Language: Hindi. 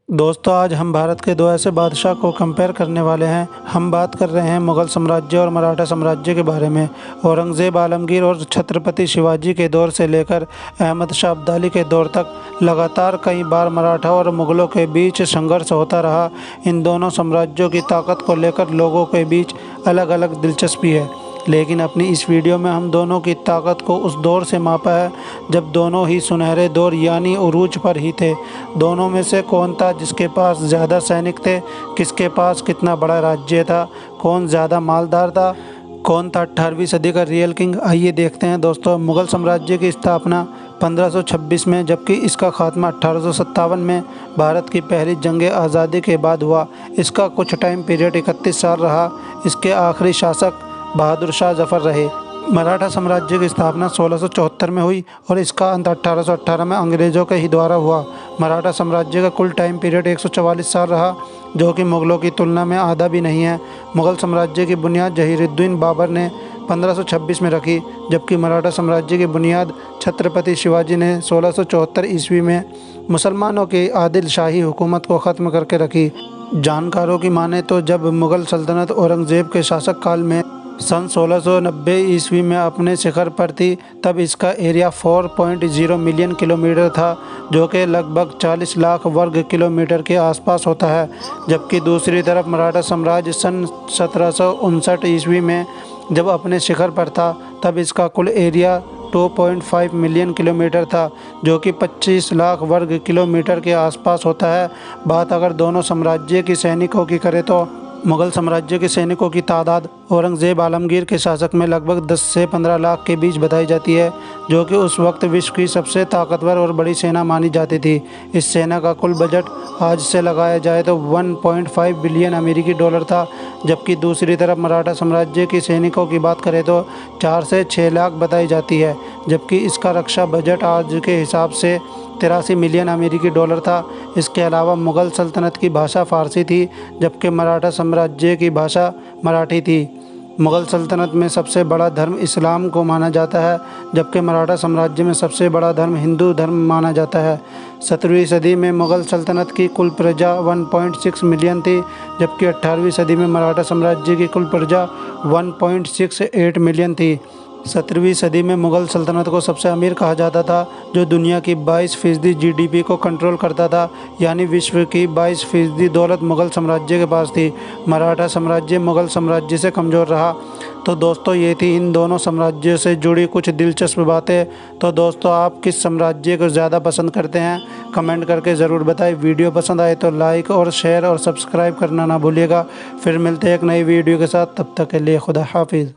दोस्तों आज हम भारत के दो ऐसे बादशाह को कंपेयर करने वाले हैं। हम बात कर रहे हैं मुग़ल साम्राज्य और मराठा साम्राज्य के बारे में। औरंगज़ेब आलमगीर और छत्रपति शिवाजी के दौर से लेकर अहमद शाह अब्दाली के दौर तक लगातार कई बार मराठा और मुग़लों के बीच संघर्ष होता रहा। इन दोनों साम्राज्यों की ताकत को लेकर लोगों के बीच अलग अलग दिलचस्पी है, लेकिन अपनी इस वीडियो में हम दोनों की ताकत को उस दौर से मापा है जब दोनों ही सुनहरे दौर यानी उरूज पर ही थे। दोनों में से कौन था जिसके पास ज़्यादा सैनिक थे, किसके पास कितना बड़ा राज्य था, कौन ज़्यादा मालदार था, कौन था 18वीं सदी का रियल किंग। आइए देखते हैं दोस्तों। मुग़ल साम्राज्य की स्थापना 1526 में जबकि इसका खात्मा 1857 में भारत की पहली जंग आज़ादी के बाद हुआ। इसका कुछ टाइम पीरियड 31 साल रहा। इसके आखिरी शासक बहादुर शाह जफ़र रहे। मराठा साम्राज्य की स्थापना 1674 में हुई और इसका अंत 1818 में अंग्रेज़ों के ही द्वारा हुआ। मराठा साम्राज्य का कुल टाइम पीरियड 144 साल रहा, जो कि मुग़लों की तुलना में आधा भी नहीं है। मुग़ल साम्राज्य की बुनियाद जहीरुद्दीन बाबर ने 1526 में रखी, जबकि मराठा साम्राज्य की बुनियाद छत्रपति शिवाजी ने 1674 ईस्वी में मुसलमानों की आदिल शाही हुकूमत को ख़त्म करके रखी। जानकारों की माने तो जब मुग़ल सल्तनत औरंगज़ेब के शासक काल में सन 1690 ईस्वी में अपने शिखर पर थी, तब इसका एरिया 4.0 मिलियन किलोमीटर था, जो कि लगभग 40 लाख वर्ग किलोमीटर के आसपास होता है। जबकि दूसरी तरफ मराठा साम्राज्य सन 1759 ईस्वी में जब अपने शिखर पर था, तब इसका कुल एरिया 2.5 मिलियन किलोमीटर था, जो कि 25 लाख वर्ग किलोमीटर के आसपास होता है। बात अगर दोनों साम्राज्य की सैनिकों की करें तो मुग़ल साम्राज्य के सैनिकों की तादाद औरंगज़ेब आलमगीर के शासक में लगभग 10 से 15 लाख के बीच बताई जाती है, जो कि उस वक्त विश्व की सबसे ताकतवर और बड़ी सेना मानी जाती थी। इस सेना का कुल बजट आज से लगाया जाए तो 1.5 बिलियन अमेरिकी डॉलर था। जबकि दूसरी तरफ मराठा साम्राज्य के सैनिकों की बात करें तो 4 से 6 लाख बताई जाती है, जबकि इसका रक्षा बजट आज के हिसाब से 83 मिलियन अमेरिकी डॉलर था। इसके अलावा मुग़ल सल्तनत की भाषा फ़ारसी थी, जबकि मराठा साम्राज्य की भाषा मराठी थी। मुग़ल सल्तनत में सबसे बड़ा धर्म इस्लाम को माना जाता है, जबकि मराठा साम्राज्य में सबसे बड़ा धर्म हिंदू धर्म माना जाता है। 17वीं सदी में मुग़ल सल्तनत की कुल प्रजा 1.6 मिलियन थी, जबकि 18वीं सदी में मराठा साम्राज्य की कुल प्रजा 1.68 मिलियन थी। 17वीं सदी में मुग़ल सल्तनत को सबसे अमीर कहा जाता था, जो दुनिया की 22% जीडीपी को कंट्रोल करता था, यानी विश्व की 22% दौलत मुग़ल साम्राज्य के पास थी। मराठा साम्राज्य मुग़ल साम्राज्य से कमज़ोर रहा। तो दोस्तों ये थी इन दोनों साम्राज्यों से जुड़ी कुछ दिलचस्प बातें। तो दोस्तों आप किस साम्राज्य को ज़्यादा पसंद करते हैं, कमेंट करके ज़रूर बताएं। वीडियो पसंद आए तो लाइक और शेयर और सब्सक्राइब करना ना भूलिएगा। फिर मिलते हैं एक नई वीडियो के साथ, तब तक के लिए खुदा हाफिज़।